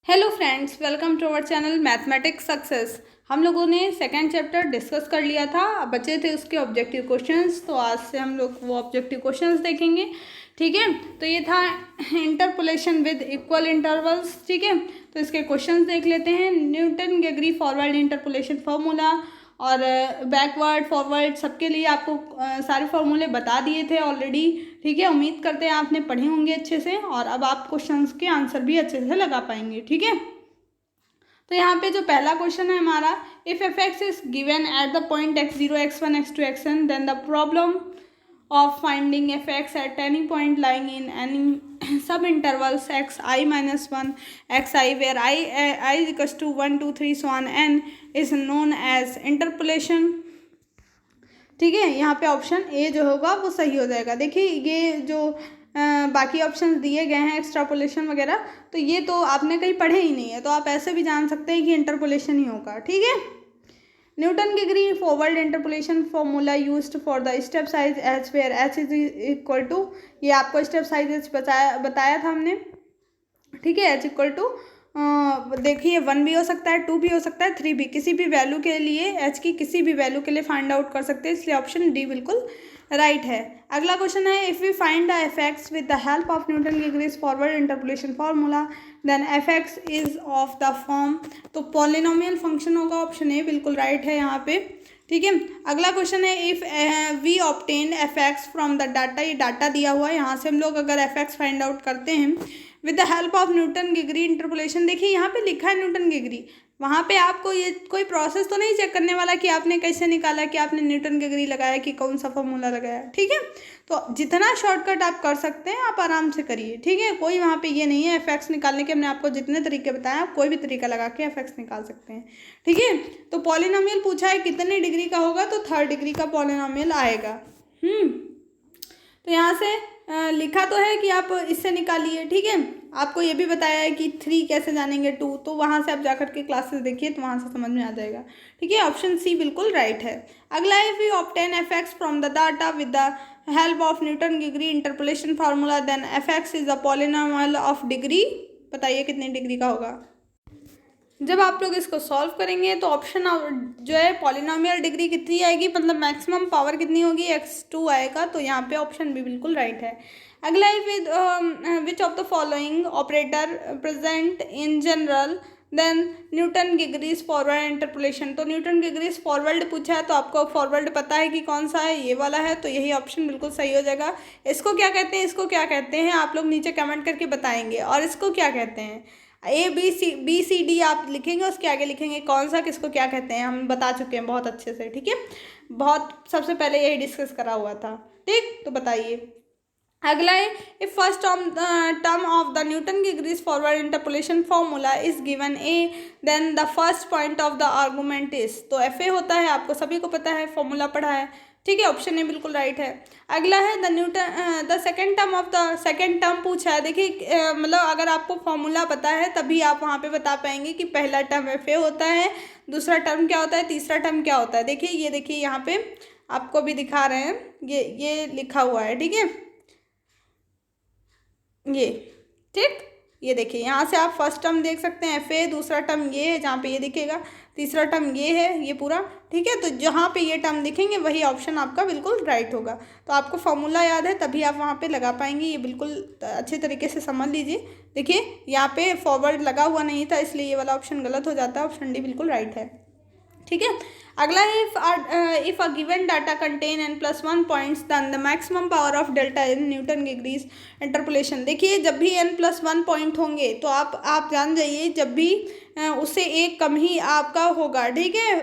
Hello friends, welcome to our channel mathematics success. हम लोगों ने सेकंड चैप्टर डिस्कस कर लिया था। अब बचे थे उसके ऑब्जेक्टिव क्वेश्चंस, तो आज से हम लोग वो ऑब्जेक्टिव क्वेश्चंस देखेंगे। ठीक है, तो ये था इंटरपोलेशन विद इक्वल इंटरवल्स। ठीक है, तो इसके क्वेश्चंस देख लेते हैं। Newton Gregory forward interpolation formula और बैकवर्ड फॉरवर्ड सबके लिए आपको सारे फार्मूले बता दिए थे ऑलरेडी। ठीक है, उम्मीद करते हैं आपने पढ़े होंगे अच्छे से और अब आप क्वेश्चंस के आंसर भी अच्छे से लगा पाएंगे। ठीक है, तो यहाँ पे जो पहला क्वेश्चन है हमारा, if f x is given at the point x0 x1 x2 xn then the problem of finding f x at any point lying in any sub intervals x i minus one x i where i equals to 1 2 3 so on n is known as interpolation. ठीक है, यहाँ पे option A जो होगा वो सही हो जाएगा। देखिए ये जो बाकी ऑप्शन दिए गए हैं एक्सट्रापोलेशन वगैरह, तो ये तो आपने कहीं पढ़े ही नहीं है, तो आप ऐसे भी जान सकते हैं कि इंटरपोलेशन ही होगा। ठीक है, Newton Gregory forward interpolation formula used for the step size h where h is equal to, ये आपको स्टेप साइज बताया था हमने। ठीक है, एच इक्वल टू देखिए 1 भी हो सकता है, 2 भी हो सकता है, 3 भी, किसी भी वैल्यू के लिए एच की किसी भी वैल्यू के लिए फाइंड आउट कर सकते हैं, इसलिए ऑप्शन डी बिल्कुल राइट है। अगला क्वेश्चन है, if we find the f x with the help of Newton Gregory's forward interpolation formula then f x is of the form, तो पॉलिनोमियल फंक्शन होगा, ऑप्शन ए बिल्कुल राइट है यहाँ पे। ठीक है, अगला क्वेश्चन है, if we obtain F x from the data, ये डाटा दिया हुआ है, यहाँ से हम लोग अगर एफ एक्स फाइंड आउट करते हैं with the help of Newton Gregory interpolation, देखिए यहाँ पे लिखा है न्यूटन गेगरी, वहाँ पे आपको ये कोई प्रोसेस तो नहीं चेक करने वाला कि आपने कैसे निकाला, कि आपने न्यूटन गेगरी लगाया कि कौन सा फॉर्मूला लगाया। ठीक है, तो जितना शॉर्टकट आप कर सकते हैं आप आराम से करिए। ठीक है, कोई वहाँ पे ये नहीं है एफ एक्स निकालने के, हमने आपको जितने तरीके बताए आप कोई भी तरीका लगा के एफ एक्स निकाल सकते हैं। ठीक है, तो पॉलिनोमियल पूछा है कितने डिग्री का होगा, तो 3rd डिग्री का पॉलिनोमियल आएगा। तो यहाँ से लिखा तो है कि आप इससे निकालिए। ठीक है, आपको ये भी बताया है कि 3 कैसे जानेंगे, 2, तो वहाँ से आप जाकर के क्लासेस देखिए तो वहाँ से समझ में आ जाएगा। ठीक है, ऑप्शन सी बिल्कुल राइट है। अगला, if we obtain F x from the data with the help of Newton Gregory interpolation formula then f x is the polynomial of degree, बताइए कितनी डिग्री का होगा। जब आप लोग इसको सॉल्व करेंगे तो ऑप्शन जो है पॉलिनोमियल डिग्री कितनी आएगी, मतलब मैक्सिमम पावर कितनी होगी, x2 आएगा, तो यहाँ पे ऑप्शन बी बिल्कुल राइट है। अगला है, which of the following operator present in general then Newton Gregory's forward interpolation, तो न्यूटन गेगरीज फॉरवर्ड पूछा है, तो आपको फॉरवर्ड पता है कि कौन सा है, ये वाला है, तो यही ऑप्शन बिल्कुल सही हो जाएगा। इसको क्या कहते हैं, इसको क्या कहते हैं आप लोग नीचे कमेंट करके बताएंगे, और इसको क्या कहते हैं, बी सी डी आप लिखेंगे, उसके आगे लिखेंगे कौन सा किसको क्या कहते हैं, हम बता चुके हैं बहुत अच्छे से। ठीक है, बहुत सबसे पहले यही डिस्कस करा हुआ था। ठीक, तो बताइए। अगला है, if first term of the Newton Gregory's forward interpolation formula is given a then the first point of the argument is, तो एफ ए होता है, आपको सभी को पता है, फॉर्मूला पढ़ा है। ठीक है, ऑप्शन ए बिल्कुल राइट है। अगला है, the second term of the second term पूछा है, देखिए मतलब अगर आपको फॉर्मूला पता है तभी आप वहाँ पे बता पाएंगे कि पहला टर्म एफ ए होता है, दूसरा टर्म क्या होता है, तीसरा टर्म क्या होता है। देखिए ये देखिए यहाँ पे आपको भी दिखा रहे हैं, ये लिखा हुआ है। ठीक है, ये ठीक, ये देखिए यहाँ से आप फर्स्ट टर्म देख सकते हैं एफ ए, दूसरा टर्म ये है जहाँ पे ये दिखेगा, तीसरा टर्म ये है, ये पूरा। ठीक है, तो जहाँ पे ये टर्म दिखेंगे वही ऑप्शन आपका बिल्कुल राइट होगा। तो आपको फॉर्मूला याद है तभी आप वहाँ पे लगा पाएंगे, ये बिल्कुल अच्छे तरीके से समझ लीजिए। देखिए यहाँ पे फॉरवर्ड लगा हुआ नहीं था, इसलिए ये वाला ऑप्शन गलत हो जाता है, ऑप्शन डी बिल्कुल राइट है। ठीक है, अगला है, if a given data contain n+1 points then the maximum power of delta in Newton Gregory's interpolation, देखिए जब भी n+1 पॉइंट होंगे तो आप जान जाइए जब भी उससे एक कम ही आपका होगा। ठीक है,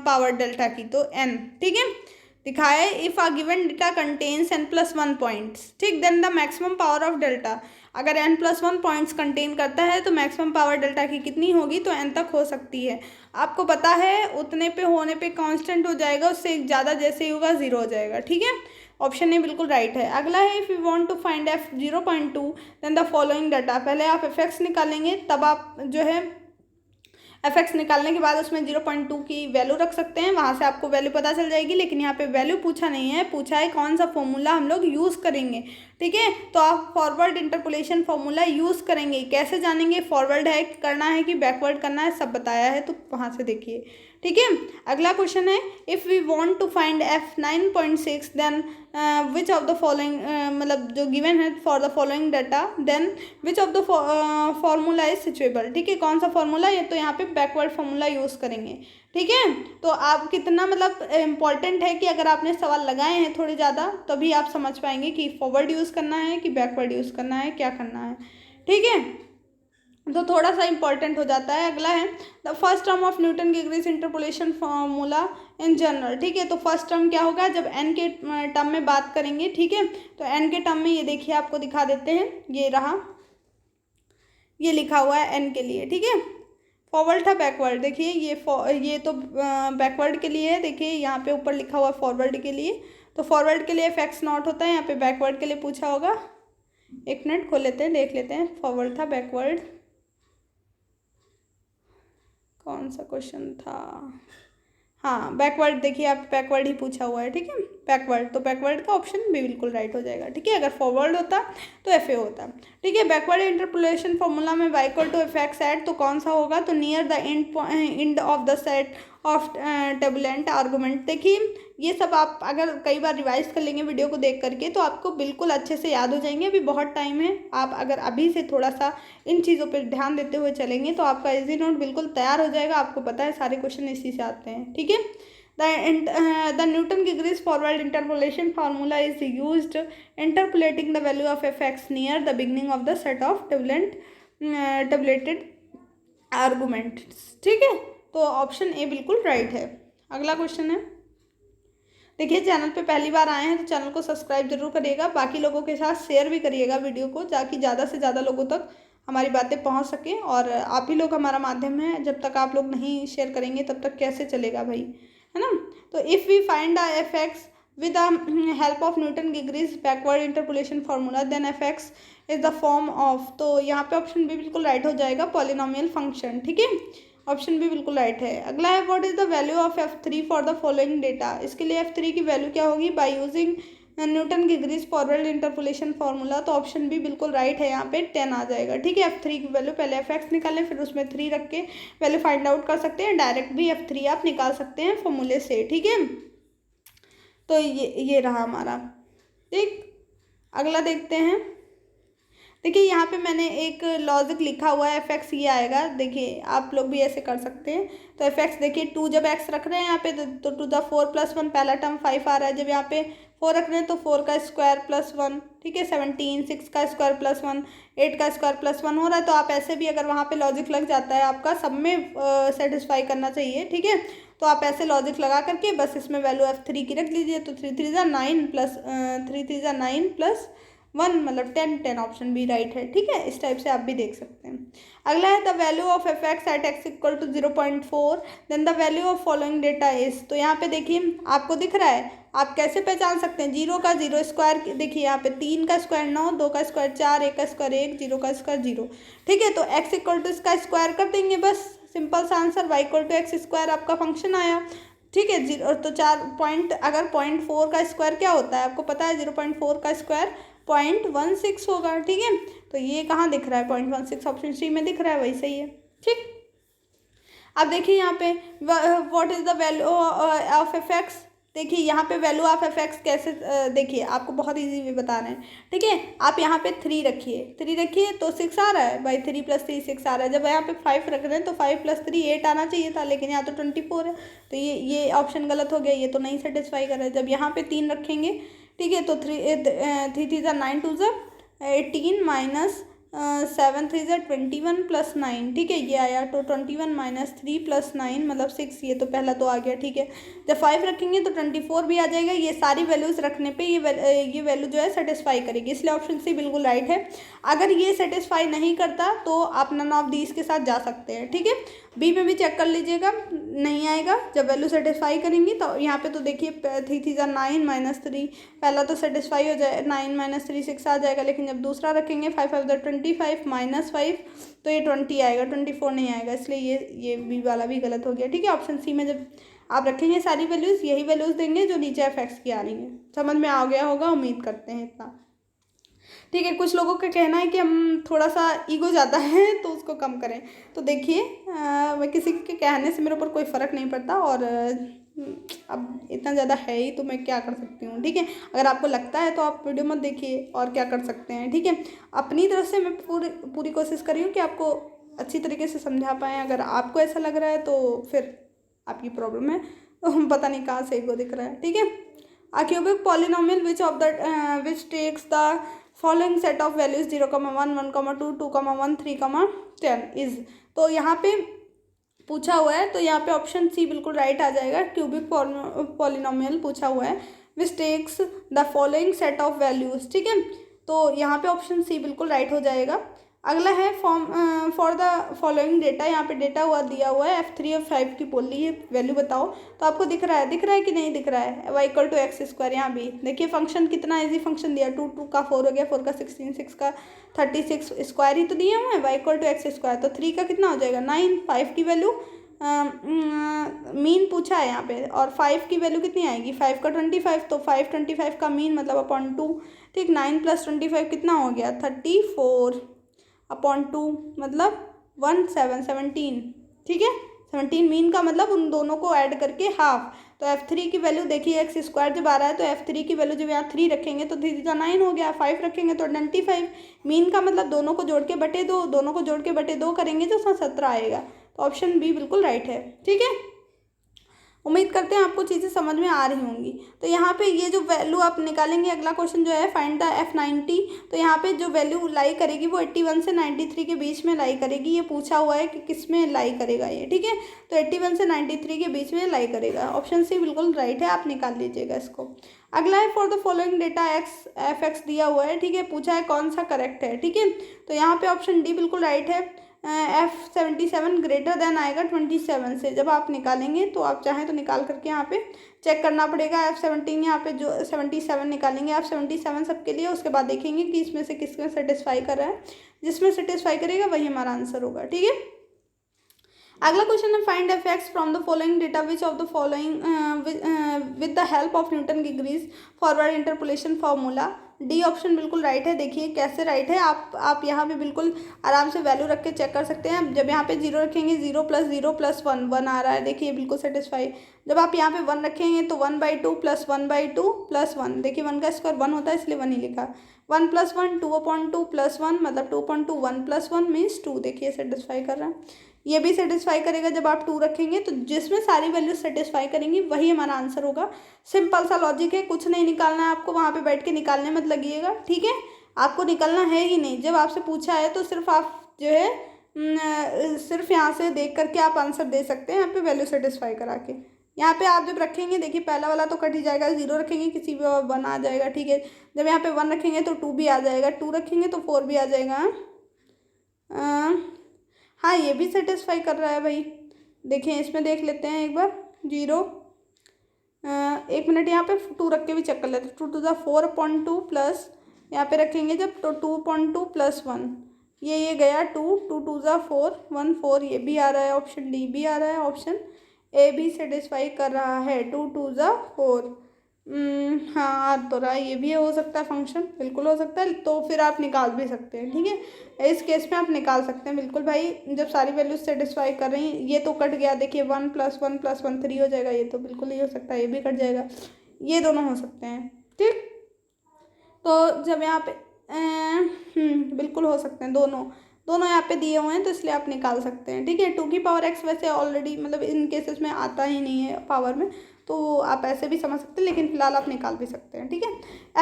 पावर डेल्टा की, तो n। ठीक है, लिखा है if a given data contains n+1 points, ठीक, then the maximum power of delta, अगर n+1 पॉइंट्स कंटेन करता है तो मैक्सिमम पावर डेल्टा की कितनी होगी, तो n तक हो सकती है। आपको पता है उतने पे होने पे कांस्टेंट हो जाएगा, उससे एक ज़्यादा जैसे ही होगा 0 हो जाएगा। ठीक है, ऑप्शन ए बिल्कुल राइट है। अगला है, if you want to find F 0.2 then the following data, पहले आप एफ एक्स निकालेंगे तब आप जो है fx निकालने के बाद उसमें 0.2 की वैल्यू रख सकते हैं, वहाँ से आपको वैल्यू पता चल जाएगी। लेकिन यहाँ पे वैल्यू पूछा नहीं है, पूछा है कौन सा फॉर्मूला हम लोग यूज़ करेंगे, ठीक है। तो आप फॉरवर्ड इंटरपोलेशन फॉर्मूला यूज़ करेंगे। कैसे जानेंगे, फॉरवर्ड है करना है कि बैकवर्ड करना है, सब बताया है, तो वहाँ से देखिए, ठीक है। अगला क्वेश्चन है, if we want to find f 9.6 then which of the following, मतलब जो गिवन है for the following data, then which of the formula is suitable, ठीक है। कौन सा फॉर्मूला, ये तो यहाँ पे बैकवर्ड फॉर्मूला यूज़ करेंगे, ठीक है। तो आप कितना मतलब इम्पॉर्टेंट है कि अगर आपने सवाल लगाए हैं थोड़े ज़्यादा, तभी आप समझ पाएंगे कि फॉरवर्ड यूज़ करना है कि बैकवर्ड यूज़ करना है, क्या करना है, ठीक है। तो थोड़ा सा इंपॉर्टेंट हो जाता है। अगला है the first term of Newton Gregory's interpolation formula in general, ठीक है। तो फर्स्ट टर्म क्या होगा, जब एन के टर्म में बात करेंगे, ठीक है। तो एन के टर्म में ये देखिए आपको दिखा देते हैं, ये रहा, ये लिखा हुआ है एन के लिए, ठीक है। फॉरवर्ड था बैकवर्ड, देखिए ये तो बैकवर्ड के लिए है, देखिए यहाँ पे ऊपर लिखा हुआ है फॉरवर्ड के लिए। तो फॉरवर्ड के लिए एफ एक्स नॉट होता है, यहाँ पे बैकवर्ड के लिए पूछा होगा। एक मिनट खोल लेते हैं, देख लेते हैं, फॉरवर्ड था बैकवर्ड, कौन सा क्वेश्चन था, हाँ बैकवर्ड, देखिए आप बैकवर्ड ही पूछा हुआ है, ठीक है, बैकवर्ड। तो बैकवर्ड का ऑप्शन भी बिल्कुल राइट हो जाएगा, ठीक है। अगर फॉरवर्ड होता तो एफ ए होता, ठीक है। बैकवर्ड इंटरपोलेशन फॉर्मूला में y equal to f x at, तो कौन सा होगा, तो near the end of the set of tabulated argument. देखिए ये सब आप अगर कई बार रिवाइज कर लेंगे वीडियो को देख करके, तो आपको बिल्कुल अच्छे से याद हो जाएंगे। अभी बहुत टाइम है, आप अगर अभी से थोड़ा सा इन चीज़ों पर ध्यान देते हुए चलेंगे तो आपका इजी नोट बिल्कुल तैयार हो जाएगा। आपको पता है सारे क्वेश्चन इसी से आते हैं, ठीक है। The Newton-Gregori's forward interpolation formula is used interpolating the value of fx near the beginning of the set of tabulated arguments, ठीक है। तो ऑप्शन ए बिल्कुल राइट है। अगला क्वेश्चन है, देखिए चैनल पे पहली बार आए हैं तो चैनल को सब्सक्राइब जरूर करिएगा, बाकी लोगों के साथ शेयर भी करिएगा वीडियो को, ताकि ज़्यादा से ज़्यादा लोगों तक हमारी बातें पहुंच सकें। और आप ही लोग हमारा माध्यम है, जब तक आप लोग नहीं शेयर करेंगे तब तक कैसे चलेगा भाई, है ना। तो if we find f x with the help of Newton Gregory's backward interpolation formula, then f x is the form of, तो यहाँ पे ऑप्शन भी बिल्कुल राइट हो जाएगा, पॉलिनोमियल फंक्शन, ठीक है। ऑप्शन भी बिल्कुल राइट है। अगला है what is the value of f3 for the following data. इसके लिए f3 की वैल्यू क्या होगी, by using Newton Gregory's forward interpolation formula. तो ऑप्शन भी बिल्कुल राइट है, यहाँ पे 10 आ जाएगा, ठीक है। f3 की वैल्यू पहले fx निकालें, फिर उसमें 3 रख के वैल्यू फाइंड आउट कर सकते हैं, डायरेक्ट भी f3 आप निकाल सकते हैं फॉर्मूले से, ठीक है। तो ये रहा हमारा, ठीक। अगला देखते हैं, देखिए यहाँ पे मैंने एक लॉजिक लिखा हुआ है, एफ एक्स ये आएगा, देखिए आप लोग भी ऐसे कर सकते हैं। तो एफ एक्स देखिए 2 जब एक्स रख रहे हैं यहाँ पे तो 2 द 4 + 1 पहला टर्म 5 आ रहा है, जब यहाँ पे 4 रख रहे हैं तो 4 का स्क्वायर + 1, ठीक है। 17, 6 का स्क्वायर + 1, 8 का स्क्वायर + 1 हो रहा है। तो आप ऐसे भी अगर वहाँ पे लॉजिक लग जाता है आपका, सब में सेटिस्फाई करना चाहिए, ठीक है। तो आप ऐसे लॉजिक लगा करके बस इसमें वैल्यू f3 की रख लीजिए। तो 3 3 = 9 प्लस 3 3 = 9 + 1 मतलब 10 ऑप्शन भी राइट है, ठीक है। इस टाइप से आप भी देख सकते हैं। अगला है the value of F x at X equal to 0.4 then the value of following data is. तो यहाँ पे देखिए आपको दिख रहा है, आप कैसे पहचान सकते हैं, 0 का 0 स्क्वायर, देखिए यहाँ पे 3 का स्क्वायर 9, 2 का स्क्वायर 4, 1 का स्क्वायर 1, 0 का स्क्वायर 0, ठीक है। तो एक्स इक्वल टू इसका स्क्वायर कर देंगे, बस सिंपल सा answer, Y equal to X square आपका फंक्शन आया, ठीक है। 0 तो 4 पॉइंट, अगर 0.4 का स्क्वायर क्या होता है आपको पता है, 0.4 का स्क्वायर 0.16 होगा, ठीक है। तो ये कहाँ दिख रहा है, 0.16 ऑप्शन सी में दिख रहा है, वही सही है, ठीक। अब देखिए यहाँ पे what is the value of F x, देखिए यहाँ पे वैल्यू ऑफ एफ एक्स कैसे, देखिए आपको बहुत इजी वे बता रहे हैं, ठीक है। आप यहाँ पे 3 रखिए तो 6 आ रहा है, बाई 3 + 3 6 आ रहा है। जब यहाँ पे 5 रख रहे हैं तो 5 + 3 8 आना चाहिए था, लेकिन यहाँ तो 24 है, तो ये ऑप्शन गलत हो गया, ये तो नहीं सेटिस्फाई कर रहा है। जब यहाँ पे 3 रखेंगे, ठीक है, तो 3 3 = 9 2 = 18 माइनस 7 3 = 21 + 9, ठीक है, ये आया। तो 21 - 3 + 9 मतलब 6, ये तो पहला तो आ गया, ठीक है। जब 5 रखेंगे तो 24 भी आ जाएगा। ये सारी वैल्यूज़ रखने पे ये वैल्यू जो है सेटिस्फाई करेगी, इसलिए ऑप्शन सी बिल्कुल राइट है। अगर ये सेटिस्फाई नहीं करता तो आप नन ऑफ दीज के साथ जा सकते हैं, ठीक है। बी में भी चेक कर लीजिएगा, नहीं आएगा। जब वैल्यू सेटिस्फाई करेंगी तो यहाँ पे तो देखिए 3 3 9 -3, पहला तो सेटिस्फाई हो जाए, 9 - 3 6 आ जाएगा, लेकिन जब दूसरा रखेंगे 5 5 25 -5 तो ये 20 आएगा, 24 नहीं आएगा, इसलिए ये बी वाला भी गलत हो गया। ठीक है, ऑप्शन सी में जब आप रखेंगे सारी वैल्यूज़, यही वैल्यूज़ देंगे जो नीचे एफ की आ रही हैं। समझ में आ गया होगा, उम्मीद करते हैं इतना। ठीक है, कुछ लोगों का कहना है कि हम थोड़ा सा ईगो ज़्यादा है तो उसको कम करें। तो देखिए मैं किसी के कहने से मेरे ऊपर कोई फ़र्क नहीं पड़ता, और अब इतना ज़्यादा है ही तो मैं क्या कर सकती हूँ। ठीक है, अगर आपको लगता है तो आप वीडियो मत देखिए, और क्या कर सकते हैं। ठीक है, अपनी तरफ से मैं पूरी कोशिश कर रही हूँ कि आपको अच्छी तरीके से समझा पाएँ। अगर आपको ऐसा लग रहा है तो फिर आपकी प्रॉब्लम है, तो पता नहीं कहाँ से ईगो दिख रहा है। ठीक है, a cubic polynomial which takes the following set of values 0, 1, 1, 2, 2, 1, 3, 10 is, तो यहाँ पे पूछा हुआ है, तो यहाँ पे ऑप्शन सी बिल्कुल राइट आ जाएगा। क्यूबिक पॉलिनोमियल पूछा हुआ है which takes the following set of values. ठीक है, तो यहाँ पे ऑप्शन सी बिल्कुल राइट हो जाएगा। अगला है फॉर द फॉलोइंग डेटा, यहाँ पे डेटा दिया हुआ है F3 और 5 की बोल ली है, वैल्यू बताओ। तो आपको दिख रहा है कि नहीं दिख रहा है, y = x²। यहाँ भी देखिए फंक्शन कितना इजी फंक्शन दिया, 2 2 का 4 हो गया, 4 का 16, 6 का 36, स्क्वायर ही तो दिए हुए हैं, y = x²। तो 3 का कितना हो जाएगा 9, 5 की वैल्यू मीन पूछा है यहाँ पे, और 5 की वैल्यू कितनी आएगी, 5 का 25, तो 5 25 का मीन मतलब अपॉन 2। ठीक, 9 + 25 कितना हो गया 34 अपॉन 2 मतलब 17। ठीक है, 17 मीन का मतलब उन दोनों को ऐड करके हाफ। तो F3 की वैल्यू देखिए x² जब आ रहा है तो F3 की वैल्यू जब यहाँ 3 रखेंगे तो 3 का 9 हो गया, 5 रखेंगे तो 25। मीन का मतलब दोनों को जोड़ के बटे 2, दोनों को जोड़ के बटे 2 करेंगे तो 17 आएगा। तो ऑप्शन बी बिल्कुल राइट है। ठीक है, उम्मीद करते हैं आपको चीज़ें समझ में आ रही होंगी। तो यहाँ पे ये जो वैल्यू आप निकालेंगे, अगला क्वेश्चन जो है फाइंड द F90, तो यहाँ पे जो वैल्यू लाई करेगी वो 81 से 93 के बीच में लाई करेगी। ये पूछा हुआ है कि किस में लाई करेगा ये। ठीक है, तो 81 से 93 के बीच में लाई करेगा। ऑप्शन सी बिल्कुल राइट है, आप निकाल लीजिएगा इसको। अगला है for the following data F(x) दिया हुआ है। ठीक है, पूछा है कौन सा करेक्ट है। ठीक है, तो यहाँ पे ऑप्शन डी बिल्कुल राइट है। F77 ग्रेटर देन आएगा 27 से। जब आप निकालेंगे तो आप चाहें तो निकाल करके यहाँ पे चेक करना पड़ेगा। F17 यहाँ पे जो 77 निकालेंगे, F77 सबके लिए, उसके बाद देखेंगे कि इसमें से किसमें सेटिस्फाई कर रहा है। जिसमें सेटिस्फाई करेगा वही हमारा आंसर होगा। ठीक है, अगला क्वेश्चन है find F(x) from the following data which of the following with the help of Newton degrees forward interpolation formula. D option बिल्कुल राइट है। देखिए कैसे राइट है, आप यहाँ पे बिल्कुल आराम से वैल्यू रख के चेक कर सकते हैं। जब यहाँ पे 0 रखेंगे 0 + 0 + 1 1 आ रहा है, देखिए बिल्कुल सेटिस्फाई। जब आप यहाँ पे 1 रखेंगे तो 1/2 + 1/2 + 1, देखिए 1 का स्क्वायर 1 होता है इसलिए 1 ही लिखा। 1 + 1 2/2 + 1 मतलब 2/2, 1 + 1 मीन्स 2। देखिए सेटिस्फाई कर रहा है, ये भी सेटिस्फाई करेगा। जब आप 2 रखेंगे तो जिसमें सारी वैल्यू सेटिस्फाई करेंगी वही हमारा आंसर होगा। सिंपल सा लॉजिक है, कुछ नहीं निकालना है आपको, वहाँ पे बैठ के निकालने मत लगिएगा। ठीक है, आपको निकलना है ही नहीं। जब आपसे पूछा है तो सिर्फ आप जो है सिर्फ यहाँ से देख करके आप आंसर दे सकते हैं, यहाँ पे वैल्यू सेटिस्फाई करा के। यहाँ पे आप जब रखेंगे देखिए पहला वाला तो कट ही जाएगा, 0 रखेंगे किसी भी 1 आ जाएगा। ठीक है, जब यहाँ पे 1 रखेंगे तो 2 भी आ जाएगा, 2 रखेंगे तो 4 भी आ जाएगा। हाँ, ये भी सेटिस्फाई कर रहा है भाई। देखें इसमें देख लेते हैं एक बार। 0 1 मिनट, यहाँ पे 2 रख के भी चेक कर लेते हैं। 2 * 4/2 प्लस यहाँ पे रखेंगे जब तो 2/2 + 1, ये गया 2 2 * 4 1 4, ये भी आ रहा है। ऑप्शन डी भी आ रहा है, ऑप्शन ए भी सेटिस्फाई कर रहा है। 2 2 * 4 हाँ आ तो रहा है, ये भी हो सकता है फंक्शन, बिल्कुल हो सकता है। तो फिर आप निकाल भी सकते हैं। ठीक है, इस केस में आप निकाल सकते हैं बिल्कुल भाई, जब सारी वैल्यूज सेटिस्फाई कर रही हैं। ये तो कट गया, देखिए 1 + 1 + 1 3 हो जाएगा, ये तो बिल्कुल ही हो सकता है, ये भी कट जाएगा, ये दोनों हो सकते हैं। ठीक, तो जब यहाँ पे बिल्कुल हो सकते हैं, दोनों यहाँ पे दिए हुए हैं तो इसलिए आप निकाल सकते हैं। ठीक है, 2 की पावर x वैसे ऑलरेडी मतलब इन केसेस में आता ही नहीं है पावर में, तो आप ऐसे भी समझ सकते हैं, लेकिन फिलहाल आप निकाल भी सकते हैं। ठीक है,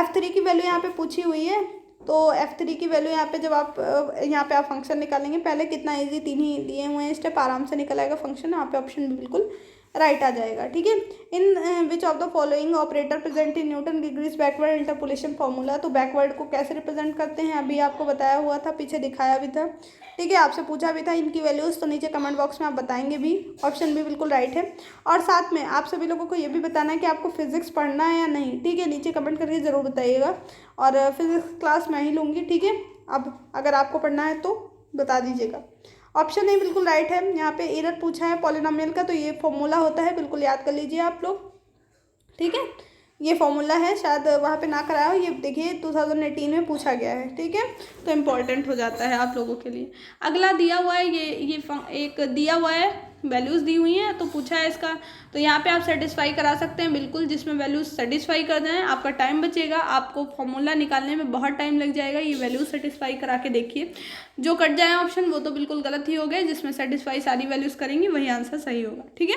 F3 की वैल्यू यहाँ पे पूछी हुई है, तो F3 की वैल्यू यहाँ पे जब आप यहाँ पे आप फंक्शन निकालेंगे, पहले कितना ईजी 3 ही दिए हुए हैं स्टेप, आराम से निकल आएगा फंक्शन। यहाँ पे ऑप्शन भी बिल्कुल राइट आ जाएगा। ठीक है, in which of the following operator present in Newton Gregory's backward interpolation formula. तो बैकवर्ड को कैसे रिप्रेजेंट करते हैं अभी आपको बताया हुआ था, पीछे दिखाया भी था। ठीक है, आपसे पूछा भी था इनकी वैल्यूज़, तो नीचे कमेंट बॉक्स में आप बताएंगे भी। ऑप्शन भी बिल्कुल राइट है। और साथ में आप सभी लोगों को ये भी बताना है कि आपको फिजिक्स पढ़ना है या नहीं। ठीक है, नीचे कमेंट करके ज़रूर बताइएगा, और फिजिक्स क्लास मैं ही लूँगी। ठीक है, अब अगर आपको पढ़ना है तो बता दीजिएगा। ऑप्शन ए बिल्कुल राइट है। यहाँ पे एरर पूछा है पॉलिनोमियल का, तो ये फॉर्मूला होता है, बिल्कुल याद कर लीजिए आप लोग। ठीक है, ये फॉर्मूला है, शायद वहाँ पे ना कराया हो, ये देखिए 2018 में पूछा गया है। ठीक है, तो इम्पॉर्टेंट हो जाता है आप लोगों के लिए। अगला दिया हुआ है, ये एक दिया हुआ है, वैल्यूज़ दी हुई हैं, तो पूछा है इसका, तो यहाँ पे आप सेटिस्फाई करा सकते हैं बिल्कुल, जिसमें वैल्यूज़ सेटिस्फाई कर दें, आपका टाइम बचेगा। आपको फॉर्मूला निकालने में बहुत टाइम लग जाएगा, ये वैल्यूज़ सेटिस्फाई करा के देखिए। जो कट जाए ऑप्शन वो तो बिल्कुल गलत ही हो गए, जिसमें सेटिस्फाई सारी वैल्यूज़ करेंगी वही आंसर सही होगा। ठीक है,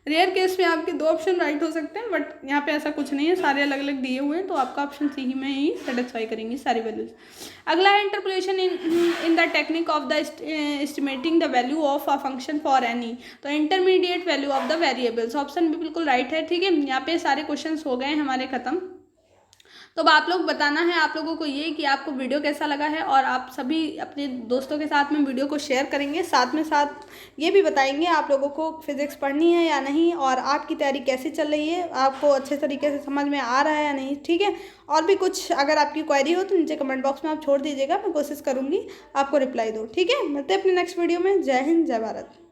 रेयर केस में आपके 2 ऑप्शन राइट हो सकते हैं, बट यहाँ पे ऐसा कुछ नहीं है, सारे अलग अलग दिए हुए हैं, तो आपका ऑप्शन सी में ही सेटिस्फाई करेंगी सारी वैल्यूज। अगला है interpolation in the technique of the estimating the value of a function for any. तो intermediate value of the variables, option भी बिल्कुल राइट है। ठीक है, यहाँ पे सारे क्वेश्चन हो गए हमारे खत्म। तो अब आप लोग बताना है आप लोगों को ये कि आपको वीडियो कैसा लगा है, और आप सभी अपने दोस्तों के साथ में वीडियो को शेयर करेंगे। साथ में साथ ये भी बताएंगे आप लोगों को फिजिक्स पढ़नी है या नहीं, और आपकी तैयारी कैसी चल रही है, आपको अच्छे तरीके से समझ में आ रहा है या नहीं। ठीक है, और भी कुछ अगर आपकी क्वेरी हो तो नीचे कमेंट बॉक्स में आप छोड़ दीजिएगा, मैं कोशिश करूँगी आपको रिप्लाई दूँ। ठीक है, मिलते हैं अपने नेक्स्ट वीडियो में। जय हिंद, जय भारत।